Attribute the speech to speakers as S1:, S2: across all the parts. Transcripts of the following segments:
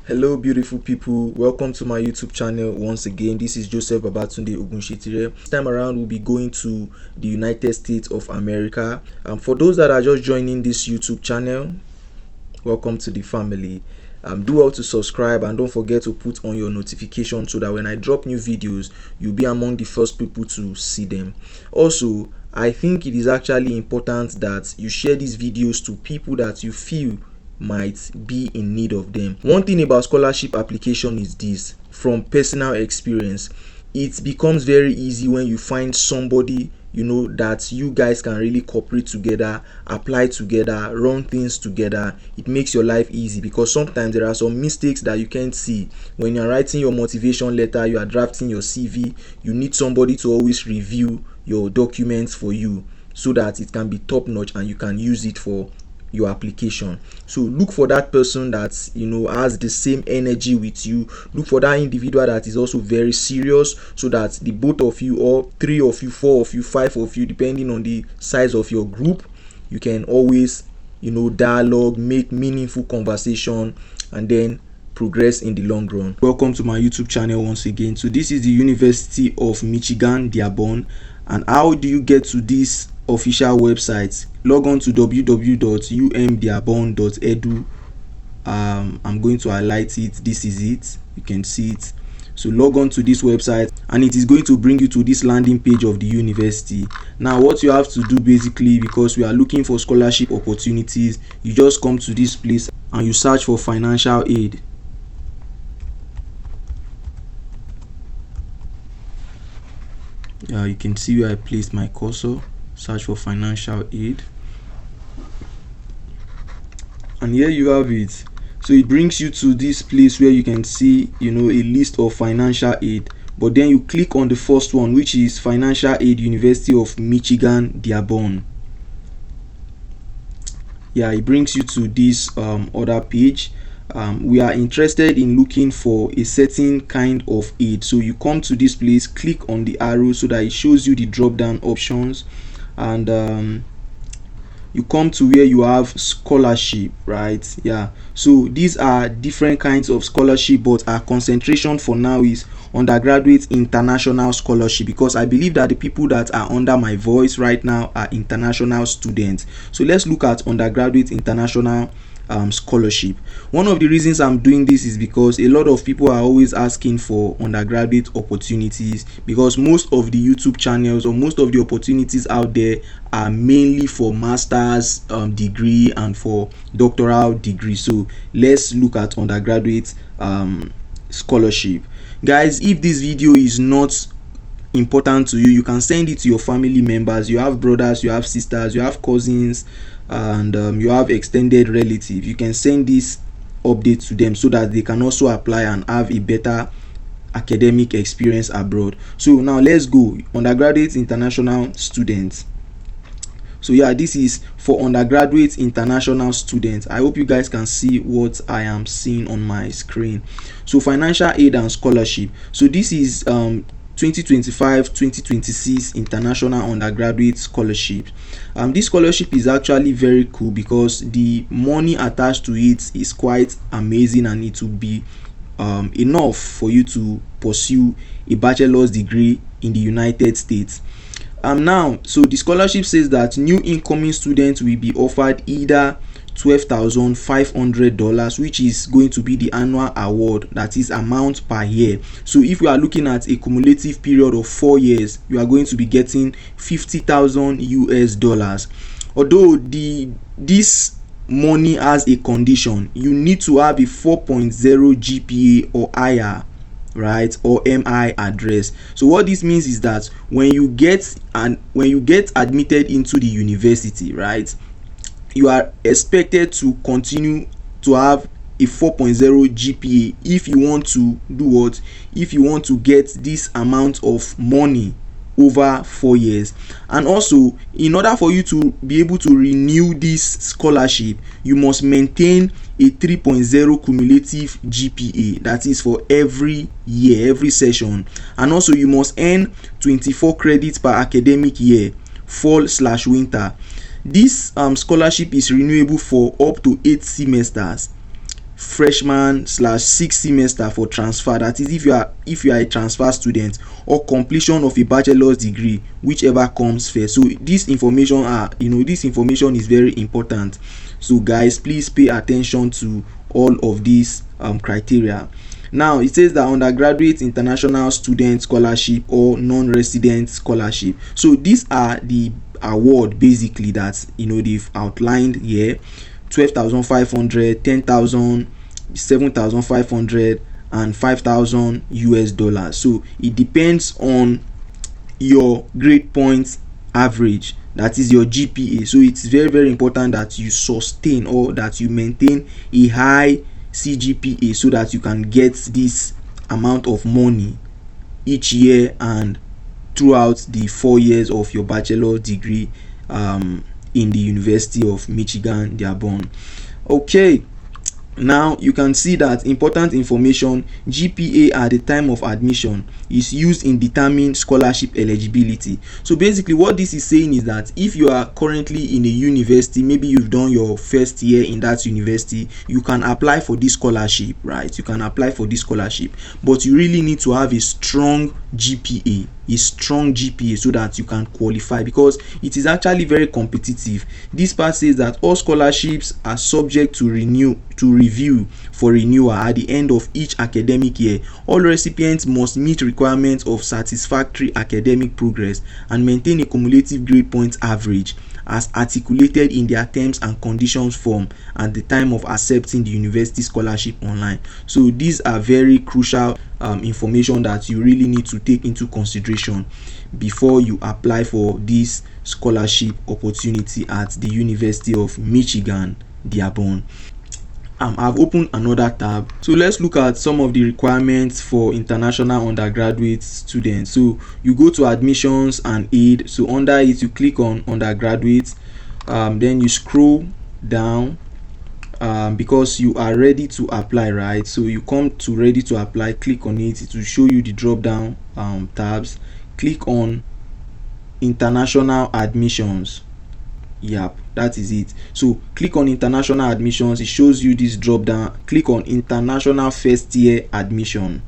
S1: Hello beautiful people, welcome to my YouTube channel once again. This is Joseph Babatunde Ogunshitire. This time around we'll be going to the United States of America. For those that are just joining this YouTube channel, welcome to the family. Do well to subscribe and don't forget to put on your notification so that when I drop new videos you'll be among the first people to see them. Also, I think it is actually important that you share these videos to people that you feel might be in need of them. One thing about scholarship application is this: from personal experience, it becomes very easy when you find somebody that you guys can really cooperate together, apply together, run things together. It makes your life easy because sometimes there are some mistakes that you can't see when you're writing your motivation letter, you are drafting your CV. You need somebody to always review your documents for you so that it can be top notch and you can use it for your application. So look for that person that has the same energy with you. Look for that individual that is also very serious, so that the both of you, or three of you, four of you, five of you, depending on the size of your group, you can always dialogue, make meaningful conversation, and then progress in the long run. Welcome to my YouTube channel once again. So this is the University of Michigan, Dearborn. And how do you get to this official website? Log on to www.umdearborn.edu. I'm going to highlight it. This is it. You can see it. So log on to this website and it is going to bring you to this landing page of the university. Now what you have to do basically, because we are looking for scholarship opportunities, you just come to this place and you search for financial aid. You can see where I placed my cursor. Search for financial aid, and here you have it. So it brings you to this place where you can see a list of financial aid, but then you click on the first one, which is Financial Aid, University of Michigan, Dearborn. It brings you to this other page. We are interested in looking for a certain kind of aid, so you come to this place, click on the arrow so that it shows you the drop down options, and you come to where you have scholarship, right? So these are different kinds of scholarship, but our concentration for now is undergraduate international scholarship, because I believe that the people that are under my voice right now are international students. So let's look at undergraduate international scholarship. One of the reasons I'm doing this is because a lot of people are always asking for undergraduate opportunities, because most of the YouTube channels or most of the opportunities out there are mainly for master's degree and for doctoral degree. So let's look at undergraduate scholarship. Guys, if this video is not important to you, you can send it to your family members. You have brothers, you have sisters, you have cousins, and you have extended relatives. You can send this update to them so that they can also apply and have a better academic experience abroad. So now let's go. Undergraduate international students. So this is for undergraduate international students. I hope you guys can see what I am seeing on my screen. So financial aid and scholarship. So this is 2025-2026 international undergraduate scholarship. This scholarship is actually very cool because the money attached to it is quite amazing, and it will be enough for you to pursue a bachelor's degree in the United States. Now, so the scholarship says that new incoming students will be offered either $12,500, which is going to be the annual award, that is amount per year. So if you are looking at a cumulative period of 4 years, you are going to be getting $50,000. Although this money has a condition: you need to have a 4.0 GPA or higher, right, or MI address. So what this means is that when you get admitted into the university, right, you are expected to continue to have a 4.0 GPA if you want to do what? If you want to get this amount of money over 4 years. And also, in order for you to be able to renew this scholarship, you must maintain a 3.0 cumulative GPA, that is for every year, every session. And also you must earn 24 credits per academic year, fall/winter. This scholarship is renewable for up to 8 semesters. freshman slash sixth semester for transfer, that is if you are a transfer student, or completion of a bachelor's degree, whichever comes first. So this information is very important. So guys, please pay attention to all of these criteria. Now it says that undergraduate international student scholarship or non-resident scholarship. So these are the award basically that they've outlined here: 12,500, 10,000, 7,500, and $5,000. So it depends on your grade points average, that is your GPA. So it's very, very important that you sustain or that you maintain a high CGPA so that you can get this amount of money each year and throughout the 4 years of your bachelor degree in the University of Michigan, Dearborn. Okay, now you can see that important information: GPA at the time of admission is used in determining scholarship eligibility. So basically what this is saying is that if you are currently in a university, maybe you've done your first year in that university, you can apply for this scholarship, right? You can apply for this scholarship, but you really need to have a strong GPA, so that you can qualify, because it is actually very competitive. This part says that all scholarships are subject to review for renewal at the end of each academic year. All recipients must meet requirements of satisfactory academic progress and maintain a cumulative grade point average as articulated in their terms and conditions form at the time of accepting the university scholarship online. So these are very crucial information that you really need to take into consideration before you apply for this scholarship opportunity at the University of Michigan, Dearborn. I've opened another tab. So let's look at some of the requirements for international undergraduate students. So you go to admissions and aid. So under it, you click on undergraduate. Then you scroll down because you are ready to apply, right? So you come to ready to apply, click on it. It will show you the drop down tabs. Click on international admissions. Yep, that is it. So click on international admissions. It shows you this drop down. Click on international first year admission.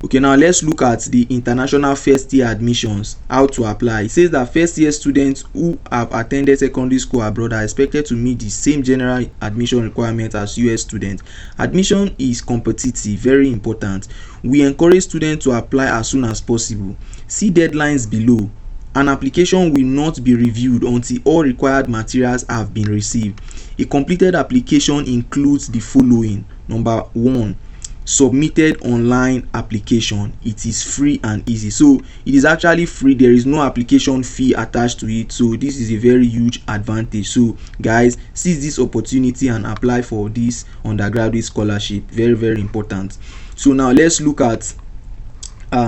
S1: Okay, now let's look at the international first year admissions, how to apply. It says that first year students who have attended secondary school abroad are expected to meet the same general admission requirements as US students. Admission is competitive, very important. We encourage students to apply as soon as possible. See deadlines below. An application will not be reviewed until all required materials have been received. A completed application includes the following. Number 1, submitted online application. It is free and easy. So it is actually free. There is no application fee attached to it. So this is a very huge advantage. So guys, seize this opportunity and apply for this undergraduate scholarship. Very, very important. So now let's look at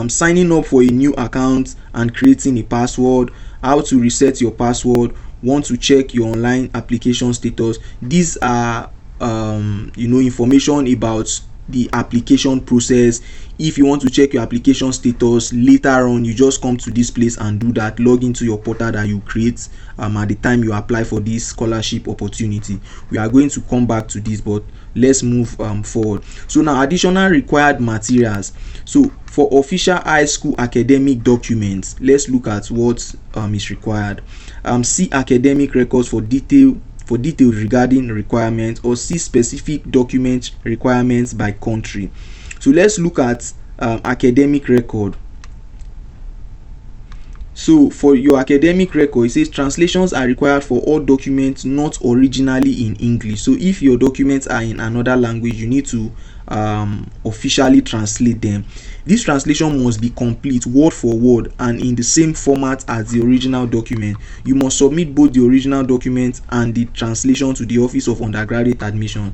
S1: signing up for a new account and creating a password, how to reset your password, want to check your online application status. These are information about the application process. If you want to check your application status later on, you just come to this place and do that. Log into your portal that you create at the time you apply for this scholarship opportunity. We are going to come back to this, but let's move forward. So now, additional required materials. So for official high school academic documents, let's look at what is required. See academic records for details regarding requirements, or see specific document requirements by country. So let's look at academic record. So for your academic record, it says translations are required for all documents not originally in English. So if your documents are in another language, you need to officially translate them. This translation must be complete, word for word, and in the same format as the original document. You must submit both the original document and the translation to the Office of Undergraduate Admission.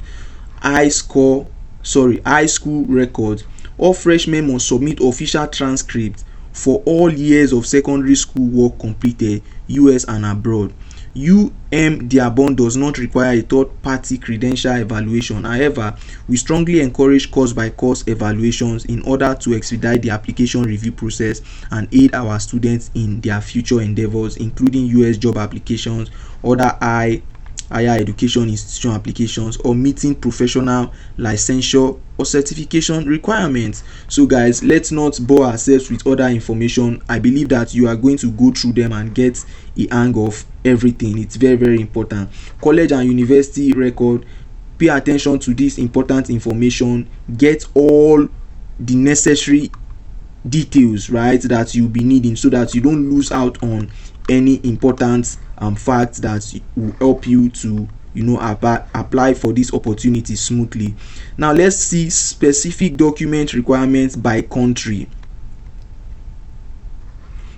S1: High school records. All freshmen must submit official transcripts for all years of secondary school work completed, US and abroad. Dearborn does not require a third-party credential evaluation. However, we strongly encourage course-by-course evaluations in order to expedite the application review process and aid our students in their future endeavors, including US job applications, other high higher education institution applications, or meeting professional licensure or certification requirements. So guys, let's not bore ourselves with other information. I believe that you are going to go through them and get a hang of everything. It's very, very important. College and university record, pay attention to this important information. Get all the necessary details, right, that you'll be needing, so that you don't lose out on any important facts that will help you to apply for this opportunity smoothly. Now let's see specific document requirements by country.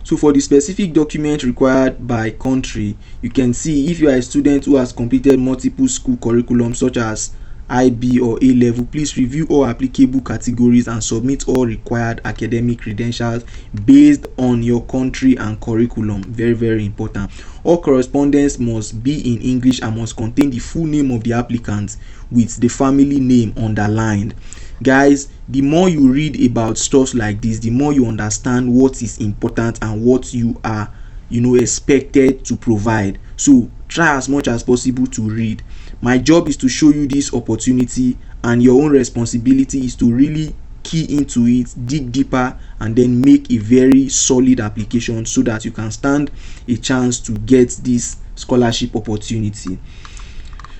S1: So for the specific document required by country, you can see if you are a student who has completed multiple school curriculums such as IB or A level, please review all applicable categories and submit all required academic credentials based on your country and curriculum. Very, very important. All correspondence must be in English and must contain the full name of the applicant with the family name underlined. Guys, the more you read about stuff like this, the more you understand what is important and what you are expected to provide. So try as much as possible to read. My job is to show you this opportunity, and your own responsibility is to really key into it, dig deeper, and then make a very solid application so that you can stand a chance to get this scholarship opportunity.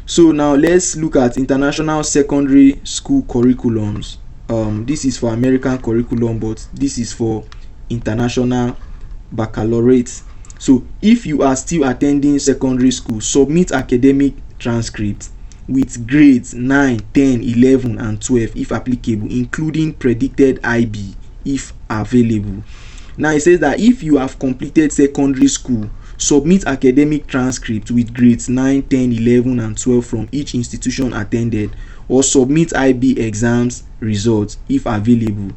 S1: So now let's look at international secondary school curriculums. This is for American curriculum, but this is for international baccalaureate. So if you are still attending secondary school, submit academic transcripts with grades 9, 10, 11 and 12 if applicable, including predicted IB if available. Now it says that if you have completed secondary school, submit academic transcripts with grades 9, 10, 11 and 12 from each institution attended, or submit IB exams results if available.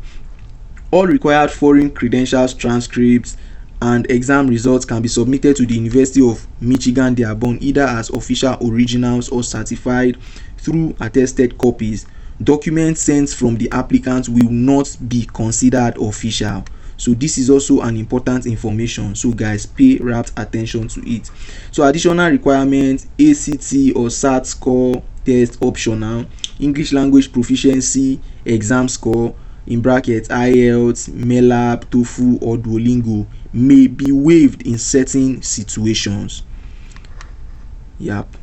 S1: All required foreign credentials transcripts and exam results can be submitted to the University of Michigan Dearborn either as official originals or certified through attested copies. Documents sent from the applicant will not be considered official. So this is also an important information. So guys, pay rapt attention to it. So additional requirements: ACT or SAT score test optional, English language proficiency exam score in brackets IELTS, MELAB, TOEFL or Duolingo may be waived in certain situations. Yep.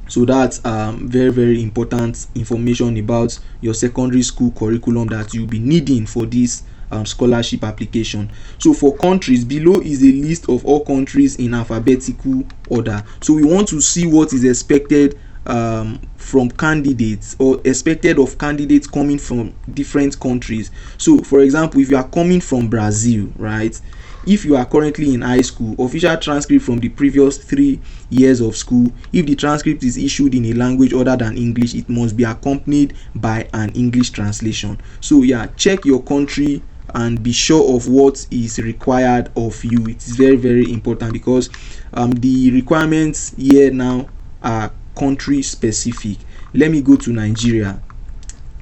S1: So that's very, very important information about your secondary school curriculum that you'll be needing for this scholarship application. So for countries, below is a list of all countries in alphabetical order. So we want to see what is expected from candidates, or expected of candidates coming from different countries. So for example, if you are coming from Brazil, right, if you are currently in high school, official transcript from the previous 3 years of school. If the transcript is issued in a language other than English, it must be accompanied by an English translation. So yeah, check your country and be sure of what is required of you. It is very, very important because the requirements here now are country specific. Let me go to Nigeria.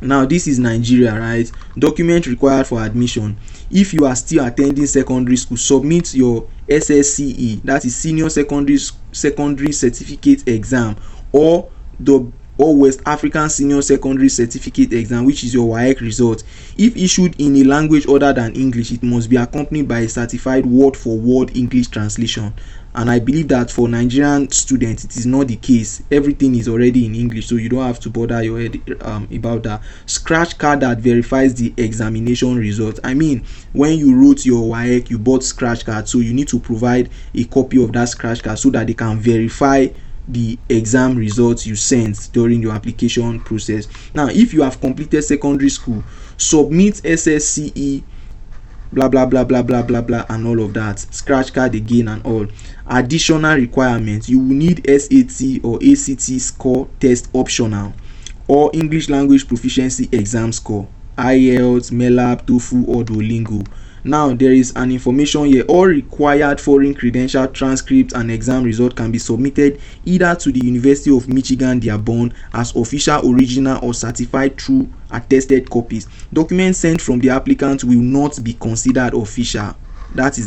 S1: Now this is Nigeria, right? Document required for admission. If you are still attending secondary school, submit your SSCE, that is senior secondary certificate exam, or West African Senior Secondary Certificate exam, which is your WAEC result. If issued in a language other than English, it must be accompanied by a certified word for word English translation. And I believe that for Nigerian students it is not the case. Everything is already in English, so you don't have to bother your head about that. Scratch card that verifies the examination result. I mean, when you wrote your WAEC, you bought scratch card, so you need to provide a copy of that scratch card so that they can verify the exam results you sent during your application process. Now if you have completed secondary school, submit SSCE blah blah blah blah blah blah blah and all of that, scratch card again and all. Additional requirements: you will need SAT or ACT score test optional, or English language proficiency exam score, IELTS, MELAB, TOEFL or Duolingo. Now there is an information here: all required foreign credential transcripts and exam result can be submitted either to the University of Michigan Dearborn as official original or certified through attested copies. Documents sent from the applicant will not be considered official. That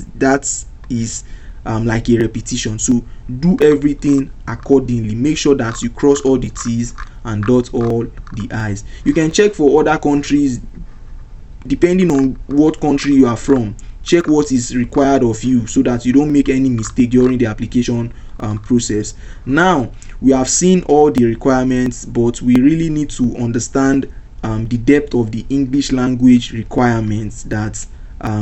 S1: is like a repetition. So do everything accordingly. Make sure that you cross all the T's and dot all the I's. You can check for other countries depending on what country you are from. Check what is required of you so that you don't make any mistake during the application process. Now we have seen all the requirements, but we really need to understand the depth of the English language requirements that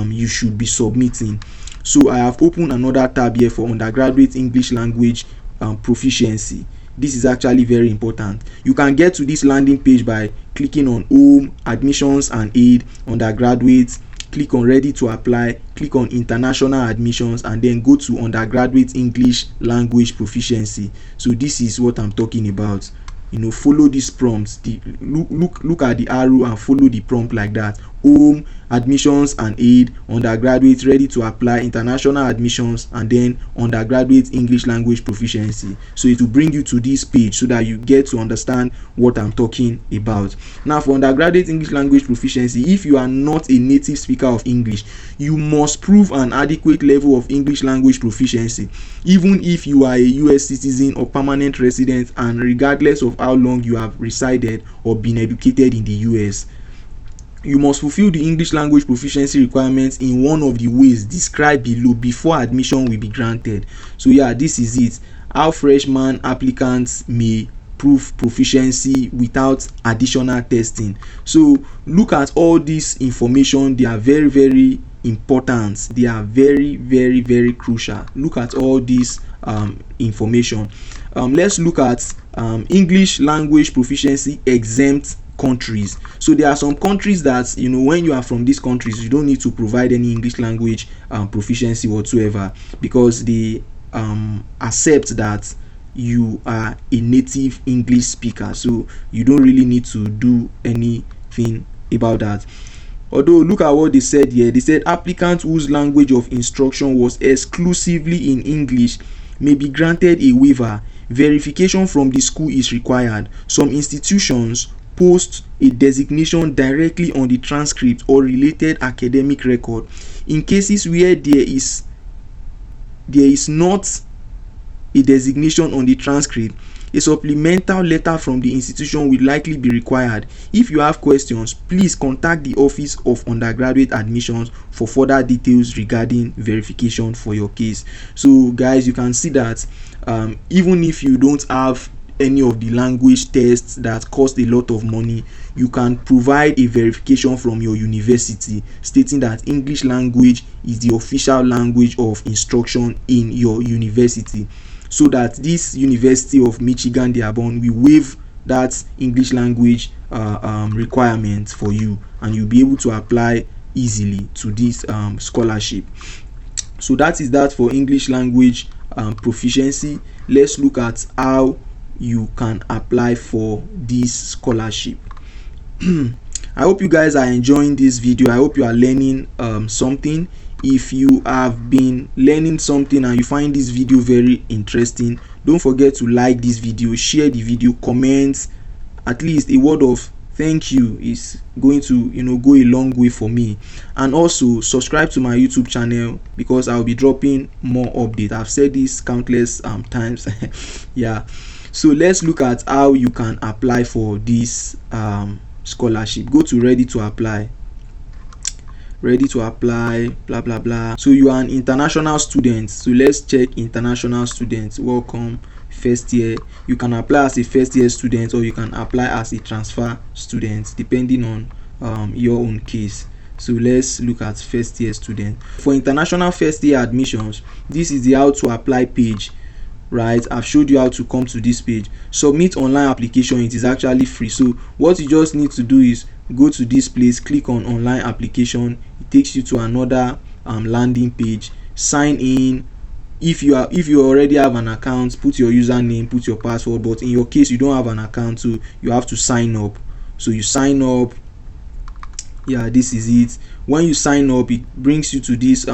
S1: you should be submitting. So I have opened another tab here for undergraduate English language proficiency. This is actually very important. You can get to this landing page by clicking on home, admissions and aid, undergraduate, click on ready to apply, click on international admissions, and then go to undergraduate English language proficiency. So this is what I'm talking about. Follow these prompts. Look at the arrow and follow the prompt like that. Home, admissions and aid, undergraduate, ready to apply, international admissions, and then undergraduate English language proficiency. So it will bring you to this page so that you get to understand what I'm talking about. Now for undergraduate English language proficiency, if you are not a native speaker of English, you must prove an adequate level of English language proficiency, even if you are a US citizen or permanent resident, and regardless of how long you have resided or been educated in the US. You must fulfill the English language proficiency requirements in one of the ways described below before admission will be granted. So yeah, this is it. How freshman applicants may prove proficiency without additional testing. So look at all this information. They are very, very important. They are very, very, very crucial. Look at all this information. Let's look at English language proficiency exempt countries. So there are some countries that when you are from these countries, you don't need to provide any English language proficiency whatsoever, because they accept that you are a native English speaker, so you don't really need to do anything about that. Although look at what they said here. They said applicants whose language of instruction was exclusively in English may be granted a waiver. Verification from the school is required. Some institutions post a designation directly on the transcript or related academic record. In cases where there is not a designation on the transcript, a supplemental letter from the institution will likely be required. If you have questions, please contact the Office of Undergraduate Admissions for further details regarding verification for your case. So guys, you can see that even if you don't have any of the language tests that cost a lot of money, you can provide a verification from your university stating that English language is the official language of instruction in your university, so that this University of Michigan Dearborn will waive that English language requirement for you, and you'll be able to apply easily to this scholarship. So that is that for English language proficiency. Let's look at how you can apply for this scholarship. I hope you guys are enjoying this video. I hope you are learning something. If you have been learning something and you find this video very interesting, don't forget to like this video, share the video, comment. At least a word of thank you is going to go a long way for me. And also subscribe to my YouTube channel, because I'll be dropping more updates. I've said this countless times. Yeah. So let's look at how you can apply for this scholarship. Go to ready to apply, blah blah blah. So you are an international student, so let's check international students. Welcome, first year. You can apply as a first year student, or you can apply as a transfer student, depending on your own case. So let's look at first year student. For international first year admissions, this is the how to apply page. Right, I've showed you how to come to this page. Submit online application. It is actually free. So what you just need to do is go to this place, click on online application. It takes you to another landing page. Sign in. If you already have an account, put your username, put your password. But in your case, you don't have an account, so you have to sign up. So you sign up. Yeah, this is it. When you sign up, it brings you to this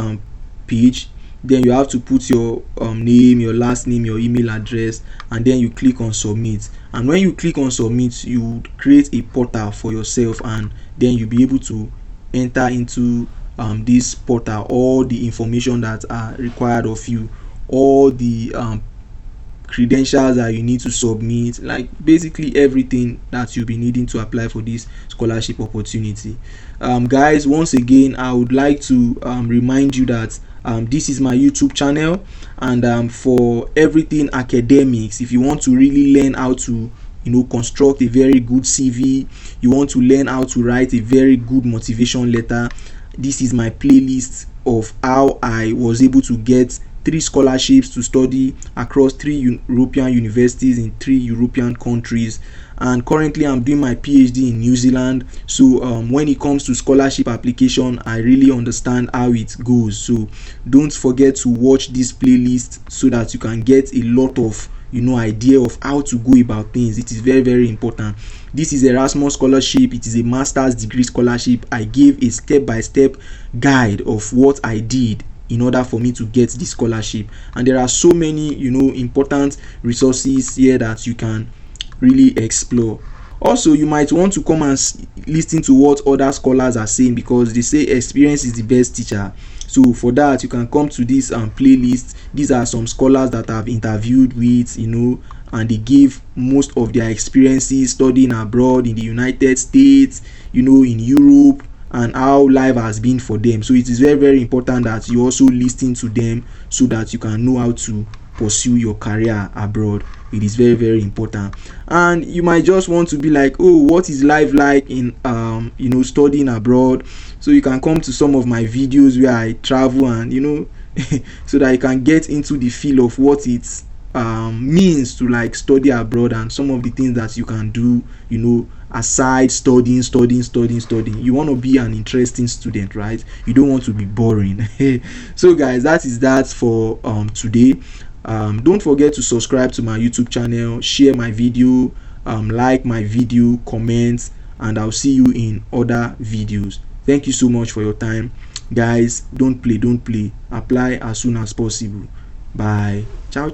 S1: page. Then you have to put your name, your last name, your email address, and then you click on submit. And when you click on submit, you create a portal for yourself, and then you'll be able to enter into this portal, all the information that are required of you, all the credentials that you need to submit, like basically everything that you'll be needing to apply for this scholarship opportunity. Guys, once again, I would like to remind you that this is my YouTube channel, and for everything academics, if you want to really learn how to construct a very good CV, you want to learn how to write a very good motivation letter, this is my playlist of how I was able to get 3 scholarships to study across 3 European universities in 3 European countries. And currently I'm doing my PhD in New Zealand, so when it comes to scholarship application, I really understand how it goes. So don't forget to watch this playlist so that you can get a lot of idea of how to go about things. It is very, very important. This is Erasmus scholarship. It is a master's degree scholarship. I gave a step-by-step guide of what I did in order for me to get this scholarship, and there are so many important resources here that you can really explore. Also, you might want to come and listen to what other scholars are saying, because they say experience is the best teacher. So for that, you can come to this playlist. These are some scholars that I've interviewed with, and they gave most of their experiences studying abroad in the United States, in Europe, and how life has been for them. So it is very, very important that you also listen to them so that you can know how to pursue your career abroad. It is very, very important. And you might just want to be like, oh, what is life like in studying abroad? So you can come to some of my videos where I travel, and so that you can get into the feel of what it means to like study abroad, and some of the things that you can do aside studying. You want to be an interesting student, right? You don't want to be boring. So guys, that is that for today. Don't forget to subscribe to my YouTube channel, share my video, like my video, comment, and I'll see you in other videos. Thank you so much for your time, guys. Don't play. Apply as soon as possible. Bye. Ciao.